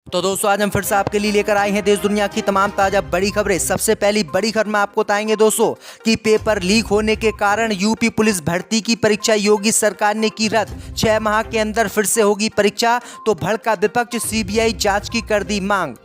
तो दोस्तों आज हम फिर से आपके लिए लेकर आए हैं देश दुनिया की तमाम ताजा बड़ी खबरें। सबसे पहली बड़ी खबर में आपको बताएंगे दोस्तों कि पेपर लीक होने के कारण यूपी पुलिस भर्ती की परीक्षा योगी सरकार ने की रद्द। 6 माह के अंदर फिर से होगी परीक्षा, तो भड़का विपक्ष, सीबीआई जांच की कर दी मांग।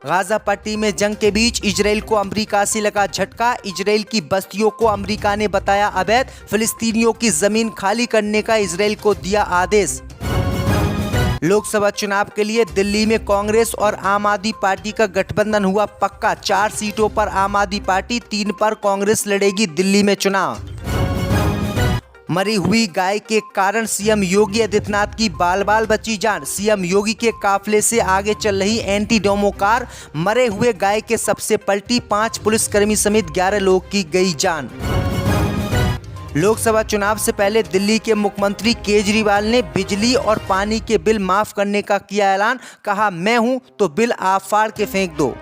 गाजा पट्टी में जंग के बीच इजराइल को अमेरिका से लगा झटका। इजराइल की बस्तियों को अमेरिका ने बताया अवैध। फिलिस्तीनियों की जमीन खाली करने का इजराइल को दिया आदेश। लोकसभा चुनाव के लिए दिल्ली में कांग्रेस और आम आदमी पार्टी का गठबंधन हुआ पक्का। 4 सीटों पर आम आदमी पार्टी, 3 पर कांग्रेस लड़ेगी दिल्ली में चुनाव। मरी हुई गाय के कारण सीएम योगी आदित्यनाथ की बाल बाल बची जान। सीएम योगी के काफिले से आगे चल रही एंटी डोमो कार मरे हुए गाय के सबसे पलटी। 5 पुलिसकर्मी समेत 11 लोगों की गई जान। लोकसभा चुनाव से पहले दिल्ली के मुख्यमंत्री केजरीवाल ने बिजली और पानी के बिल माफ करने का किया ऐलान। कहा, मैं हूं तो बिल आप फाड़ के फेंक दो।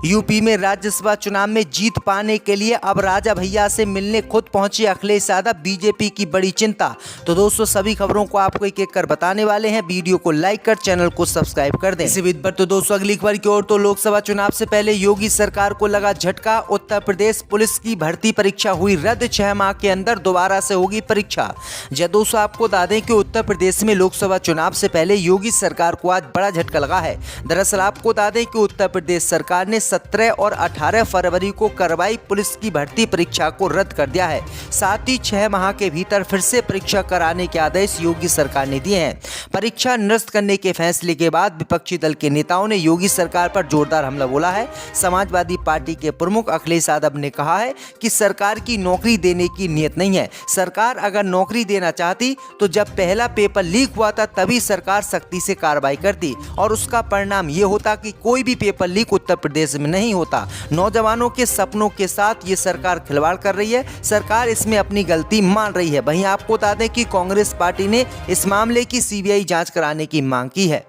यूपी में राज्यसभा चुनाव में जीत पाने के लिए अब राजा भैया से मिलने खुद पहुंचे अखिलेश यादव। बीजेपी की बड़ी चिंता। तो दोस्तों सभी खबरों को आपको एक एक कर बताने वाले हैं। वीडियो को लाइक कर चैनल को सब्सक्राइब कर दें। इसी बीच पर तो दोस्तों अगली खबर की ओर, तो लोकसभा चुनाव से पहले योगी सरकार को लगा झटका। उत्तर प्रदेश पुलिस की भर्ती परीक्षा हुई रद्द। 6 माह के अंदर दोबारा से होगी परीक्षा। दोस्तों आपको बता दें कि उत्तर प्रदेश में लोकसभा चुनाव से पहले योगी सरकार को आज बड़ा झटका लगा है। दरअसल आपको बता दें कि उत्तर प्रदेश सरकार ने 17 और 18 फरवरी को करवाई पुलिस की भर्ती परीक्षा को रद्द कर दिया है। साथ ही 6 माह के भीतर फिर से परीक्षा कराने के आदेश योगी सरकार ने दिए हैं। परीक्षा निरस्त करने के फैसले के बाद विपक्षी दल के नेताओं ने योगी सरकार पर जोरदार हमला बोला है। समाजवादी पार्टी के प्रमुख अखिलेश यादव ने कहा है कि सरकार की नौकरी देने की नीयत नहीं है। सरकार अगर नौकरी देना चाहती तो जब पहला पेपर लीक हुआ था तभी सरकार सख्ती से कार्रवाई करती और उसका परिणाम ये होता कि कोई भी पेपर लीक उत्तर प्रदेश में नहीं होता। नौजवानों के सपनों के साथ ये सरकार खिलवाड़ कर रही है। सरकार इसमें अपनी गलती मान रही है। वहीं आपको बता दें कि कांग्रेस पार्टी ने इस मामले की सीबीआई जांच कराने की मांग की है।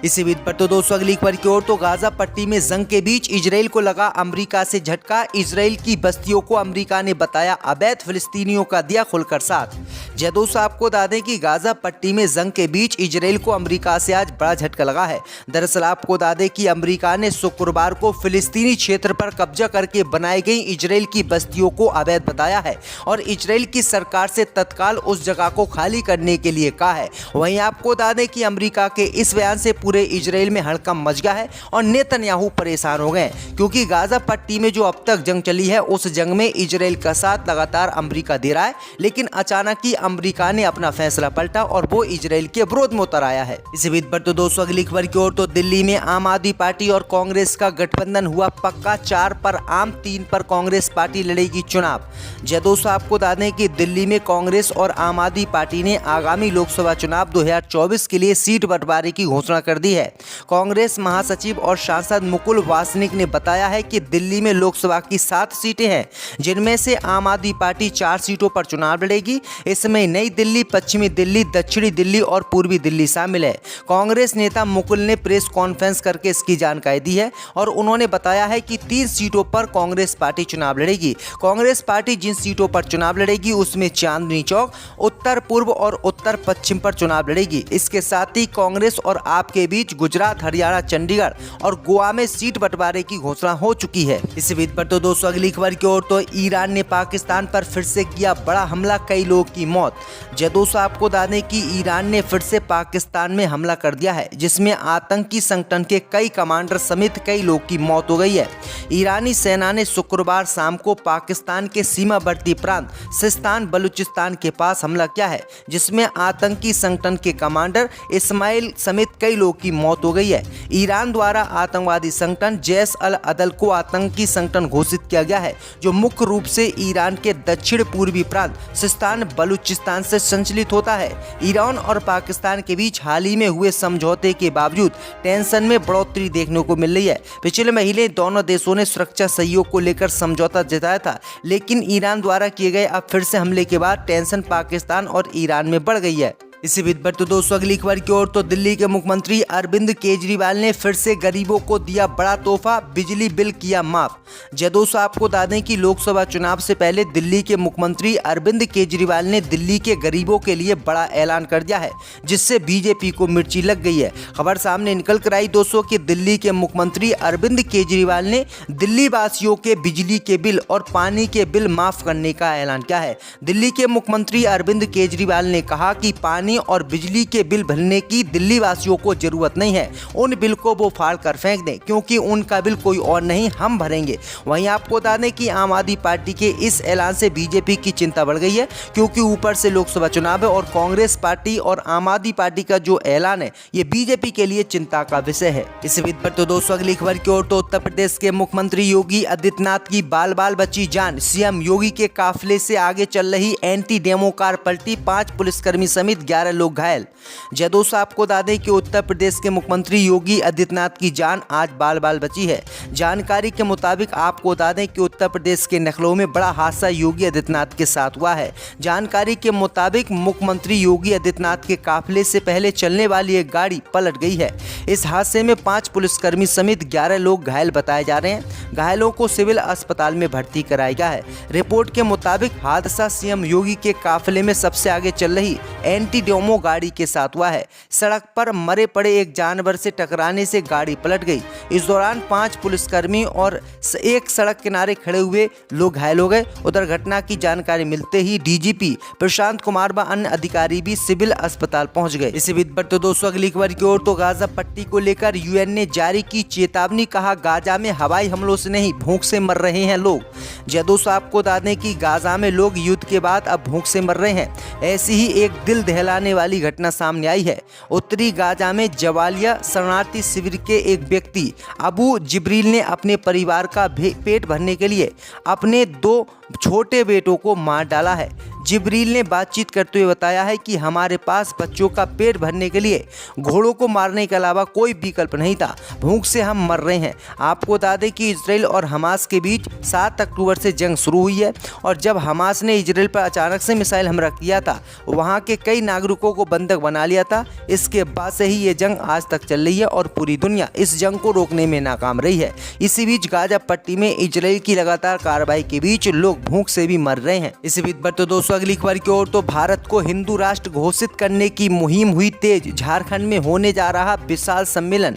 इसी बीच पर तो दोस्तों अगली खबर की ओर, तो गाजा पट्टी में जंग के बीच इजराइल को लगा अमेरिका से झटका। इजराइल की बस्तियों को अमेरिका ने बताया अवैध। फिलिस्तीनियों का दिया खुलकर साथ। दोस्तों आपको बता दें कि गाजा पट्टी में जंग के बीच इजराइल को अमेरिका से आज बड़ा झटका लगा है। दरअसल आपको बता दें कि अमेरिका ने शुक्रवार को फिलिस्तीनी क्षेत्र पर कब्जा करके बनाई गई इजराइल की बस्तियों को अवैध बताया है और इजराइल की सरकार से तत्काल उस जगह को खाली करने के लिए कहा है। वहीं आपको बता दें कि अमेरिका के इस बयान से पूरे इजराइल में हड़कंप मच गया है और नेतन्याहू परेशान हो गए, क्योंकि गाजा पट्टी में जो अब तक जंग चली है उस जंग में इजराइल का साथ लगातार अमेरिका दे रहा है। लेकिन अचानक ही अमेरिका ने अपना फैसला पलटा और वो इजराइल के विरोध में उतर आया है। इसी बीच पर तो दोस्तों अगली खबर की ओर, तो दिल्ली में आम आदमी पार्टी और कांग्रेस का गठबंधन हुआ पक्का। 4 पर आम, 3 पर कांग्रेस पार्टी लड़ेगी चुनाव। दोस्तों आपको बता दें कि दिल्ली में कांग्रेस और आम आदमी पार्टी ने आगामी लोकसभा चुनाव 2024 के लिए सीट बंटवारे की घोषणा कर दी है। कांग्रेस महासचिव और सांसद मुकुल वासनिक ने बताया है कि दिल्ली में लोकसभा की 7 सीटें हैं, जिनमें से आम आदमी पार्टी 4 सीटों पर चुनाव लड़ेगी। इसमें नई दिल्ली, पश्चिमी दिल्ली, दक्षिणी दिल्ली और पूर्वी दिल्ली शामिल है। कांग्रेस नेता मुकुल ने प्रेस कॉन्फ्रेंस करके इसकी जानकारी दी है और उन्होंने बताया है कि 3 सीटों पर कांग्रेस पार्टी चुनाव लड़ेगी। कांग्रेस पार्टी जिन सीटों पर चुनाव लड़ेगी उसमें चांदनी चौक, उत्तर पूर्व और उत्तर पश्चिम पर चुनाव लड़ेगी। इसके साथ ही कांग्रेस और आप के बीच गुजरात, हरियाणा, चंडीगढ़ और गोवा में सीट बंटवारे की घोषणा हो चुकी है। इसी बीच पर तो दोस्तों अगली खबर की ओर, तो ईरान ने पाकिस्तान पर फिर से किया बड़ा हमला, कई लोगों की मौत। दोस्तों आपको बता दें कि ईरान ने फिर से पाकिस्तान में हमला कर दिया है, जिसमें आतंकी संगठन के कई कमांडर समेत कई लोगों की मौत हो गई है। ईरानी सेना ने शुक्रवार शाम को पाकिस्तान के सीमावर्ती प्रांत सिस्तान बलूचिस्तान के पास हमला किया है, जिसमें आतंकी संगठन के कमांडर इस्माइल समेत कई लोगों की मौत हो गई है। ईरान द्वारा आतंकवादी संगठन जैश अल अदल को आतंकी संगठन घोषित किया गया है, जो मुख्य रूप से ईरान के दक्षिण पूर्वी प्रांत सिस्तान बलूचिस्तान से संचालित होता है। ईरान और पाकिस्तान के बीच हाल ही में हुए समझौते के बावजूद टेंशन में बढ़ोतरी देखने को मिल रही है। पिछले महीने दोनों देशों ने सुरक्षा सहयोग को लेकर समझौता जताया था, लेकिन ईरान द्वारा किए गए अब फिर से हमले के बाद टेंशन पाकिस्तान और ईरान में बढ़ गई है। इसी बीच पर तो दोस्तों अगली खबर की ओर तो दिल्ली के मुख्यमंत्री अरविंद केजरीवाल ने फिर से गरीबों को दिया बड़ा तोहफा, बिजली बिल किया माफ। जय दोस्तों, आपको बता दें कि लोकसभा चुनाव से पहले दिल्ली के मुख्यमंत्री अरविंद केजरीवाल ने दिल्ली के गरीबों के लिए बड़ा ऐलान कर दिया है, जिससे बीजेपी को मिर्ची लग गई है। खबर सामने निकल कर आई दोस्तों कि दिल्ली के मुख्यमंत्री अरविंद केजरीवाल ने दिल्ली वासियों के बिजली के बिल और पानी के बिल माफ करने का ऐलान किया है। दिल्ली के मुख्यमंत्री अरविंद केजरीवाल ने कहा कि पानी और बिजली के बिल भरने की दिल्ली वासियों को जरूरत नहीं है, उन बिल को वो फाड़ कर फेंक दें, क्योंकि उनका बिल कोई और नहीं, हम भरेंगे। वहीं आपको बता दें कि आम आदमी पार्टी के इस ऐलान से बीजेपी की चिंता बढ़ गई है, क्योंकि ऊपर से लोकसभा चुनाव है और कांग्रेस पार्टी और आम आदमी पार्टी का जो ऐलान है ये बीजेपी के लिए चिंता का विषय है। इस बीच पर तो दोस्तों अगली खबर की ओर तो उत्तर प्रदेश के मुख्यमंत्री योगी आदित्यनाथ की बाल बाल बची जान, सीएम योगी के काफिले से आगे चल रही एंटी डेमो कार पलटी, 5 पुलिसकर्मी समेत 11 लोग घायल। जय दोस्तों, आपको बता दें कि उत्तर प्रदेश के मुख्यमंत्री योगी आदित्यनाथ की जान आज बाल बाल बची है। जानकारी के मुताबिक आपको बता दें कि उत्तर प्रदेश के लखनऊ में बड़ा हादसा योगी आदित्यनाथ के साथ हुआ है। जानकारी के मुताबिक मुख्यमंत्री योगी आदित्यनाथ के काफिले से पहले चलने वाली एक गाड़ी पलट गई है। इस हादसे में 5 पुलिसकर्मी समेत 11 लोग घायल बताए जा रहे हैं। घायलों को सिविल अस्पताल में भर्ती कराया गया है। रिपोर्ट के मुताबिक हादसा सीएम योगी के काफिले में सबसे आगे चल रही एंटी डेमो गाड़ी के साथ हुआ है। सड़क पर मरे पड़े एक जानवर से टकराने से गाड़ी पलट गई। इस दौरान 5 पुलिसकर्मी और एक सड़क किनारे खड़े हुए लोग घायल हो गए। उधर घटना की जानकारी मिलते ही डीजीपी प्रशांत कुमार व अन्य अधिकारी भी सिविल अस्पताल पहुंच गए। इसी बीच पर तो दोस्तों अगली खबर की ओर तो गाजा पट्टी को लेकर यूएन ने जारी की चेतावनी, कहा गाजा में हवाई हमलों से नहीं भूख से मर रहे हैं लोग। जय दोस्तों, आपको बता दें कि गाजा में लोग युद्ध के बाद अब भूख से मर रहे हैं। ऐसी ही एक दिल दहलाने वाली घटना सामने आई है। उत्तरी गाजा में जवालिया शरणार्थी शिविर के एक व्यक्ति अबू जिब्रील ने अपने परिवार का पेट भरने के लिए अपने 2 छोटे बेटों को मार डाला है। जिब्रील ने बातचीत करते हुए बताया है कि हमारे पास बच्चों का पेट भरने के लिए घोड़ों को मारने के अलावा कोई विकल्प नहीं था, भूख से हम मर रहे हैं। आपको बता दें कि इजराइल और हमास के बीच 7 अक्टूबर से जंग शुरू हुई है और जब हमास ने इजराइल पर अचानक से मिसाइल हमला किया था, वहां के कई नागरिकों को बंधक बना लिया था। इसके बाद से ही ये जंग आज तक चल रही है और पूरी दुनिया इस जंग को रोकने में नाकाम रही है। इसी बीच गाजा पट्टी में इजराइल की लगातार कार्रवाई के बीच लोग भूख से भी मर रहे हैं। इसी बीच पर तो दोस्तों अगली खबर की ओर तो भारत को हिंदू राष्ट्र घोषित करने की मुहिम हुई तेज, झारखंड में होने जा रहा विशाल सम्मेलन।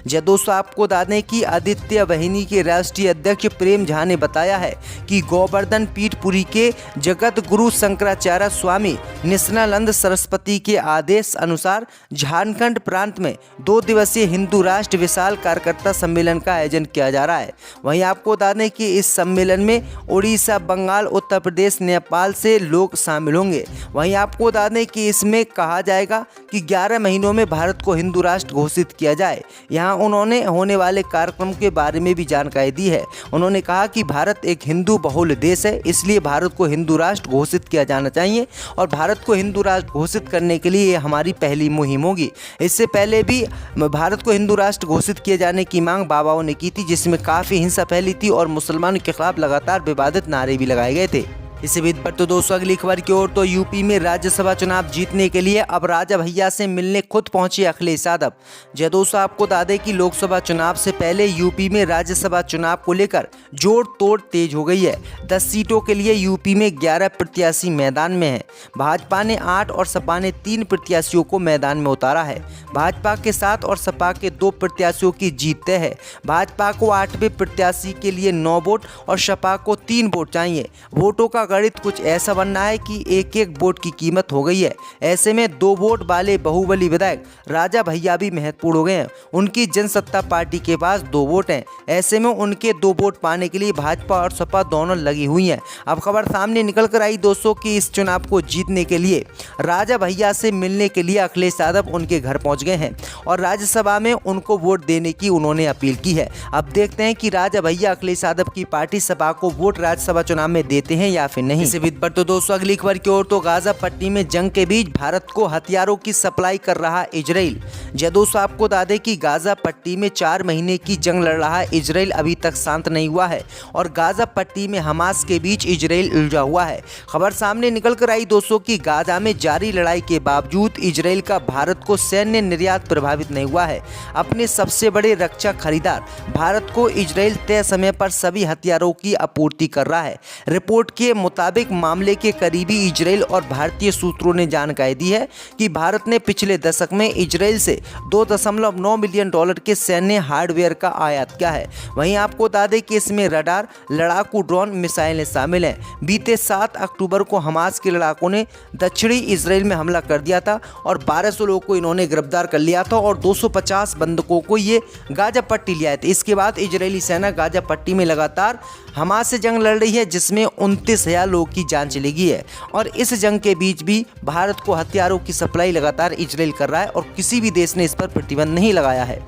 जय दोस्तों, आपको बता दें कि आदित्य वाहिनी के राष्ट्रीय अध्यक्ष प्रेम झा ने बताया है कि गोवर्धन पीठ पुरी के जगत गुरु शंकराचार्य स्वामी निश्चलानंद सरस्वती के आदेश अनुसार झारखंड प्रांत में 2 दिवसीय हिंदू राष्ट्र विशाल कार्यकर्ता सम्मेलन का आयोजन किया जा रहा है। वहीं आपको बता दें कि इस सम्मेलन में उड़ीसा, बंगाल, उत्तर प्रदेश, नेपाल से लोग शामिल होंगे। वहीं आपको बता दें कि इसमें कहा जाएगा कि 11 महीनों में भारत को हिंदू राष्ट्र घोषित किया जाए। यहाँ उन्होंने होने वाले कार्यक्रम के बारे में भी जानकारी दी है। उन्होंने कहा कि भारत एक हिंदू बहुल देश है, इसलिए भारत को हिंदू राष्ट्र घोषित किया जाना चाहिए और भारत को हिंदू राष्ट्र घोषित करने के लिए ये हमारी पहली मुहिम होगी। इससे पहले भी भारत को हिंदू राष्ट्र घोषित किए जाने की मांग बाबाओं ने की थी, जिसमें काफ़ी हिंसा फैली थी और मुसलमानों के खिलाफ लगातार विवादित नारे भी लगाए गए थे। इसी बीच पर तो दोस्तों अगली खबर की ओर तो यूपी में राज्यसभा चुनाव जीतने के लिए अब राजा भैया से मिलने खुद पहुंचे अखिलेश यादव। जय दोस्तों, आपको बता दें कि लोकसभा चुनाव से पहले यूपी में राज्यसभा चुनाव को लेकर जोड़ तोड़ तेज हो गई है। 10 सीटों के लिए यूपी में 11 प्रत्याशी मैदान में हैं। भाजपा ने 8 और सपा ने 3 प्रत्याशियों को मैदान में उतारा है। भाजपा के 7 और सपा के 2 प्रत्याशियों की जीत तय है। भाजपा को 8वें प्रत्याशी के लिए 9 वोट और सपा को 3 वोट चाहिए। वोटों का गणित कुछ ऐसा बनना है कि एक वोट की कीमत हो गई है। ऐसे में 2 वोट वाले बाहुबली विधायक राजा भैया भी महत्वपूर्ण हो गए हैं। उनकी जनसत्ता पार्टी के पास 2 वोट हैं। ऐसे में उनके 2 वोट पाने के लिए भाजपा और सपा दोनों लगी हुई हैं। अब खबर सामने निकल कर आई दोस्तों कि इस चुनाव को जीतने के लिए राजा भैया से मिलने के लिए अखिलेश यादव उनके घर पहुंच गए हैं और राज्यसभा में उनको वोट देने की उन्होंने अपील की है। अब देखते हैं कि राजा भैया अखिलेश यादव की पार्टी सपा को वोट राज्यसभा चुनाव में देते हैं या फिर फिर नहीं। इसी बीच पर तो दोस्तों अगली खबर की ओर तो गाजा पट्टी में जंग के बीच भारत को हथियारों की सप्लाई कर रहा इजराइल। जी दोस्तों, आपको बता दें कि गाजा पट्टी में 4 महीने की जंग लड़ रहा इजराइल अभी तक शांत नहीं हुआ है और गाजा पट्टी में हमास के बीच इजराइल उलझा हुआ है। खबर सामने निकल कर आई दोस्तों कि गाजा में जारी लड़ाई के बावजूद इजराइल का भारत को सैन्य निर्यात प्रभावित नहीं हुआ है। अपने सबसे बड़े रक्षा खरीदार भारत को इजराइल तय समय पर सभी हथियारों की आपूर्ति कर रहा है। रिपोर्ट के मुताबिक मामले के करीबी इजराइल और भारतीय सूत्रों ने जानकारी दी है कि भारत ने पिछले दशक में इजराइल से $2.9 मिलियन के सैन्य हार्डवेयर का आयात किया है। वहीं आपको बता दें कि इसमें रडार, लड़ाकू ड्रोन, मिसाइलें शामिल हैं। बीते 7 अक्टूबर को हमास के लड़ाकों ने दक्षिणी इजराइल में हमला कर दिया था और 1200 लोगों को इन्होंने गिरफ्तार कर लिया था और 250 बंधकों को ये गाजा पट्टी ले आए थे। इसके बाद इजरायली सेना गाजा पट्टी में लगातार हमास से जंग लड़ रही है, जिसमें 29,000 लोगों की जान चली गई है और इस जंग के बीच भी भारत को हथियारों की सप्लाई लगातार इजराइल कर रहा है और किसी भी देश ने इस पर प्रतिबंध नहीं लगाया है।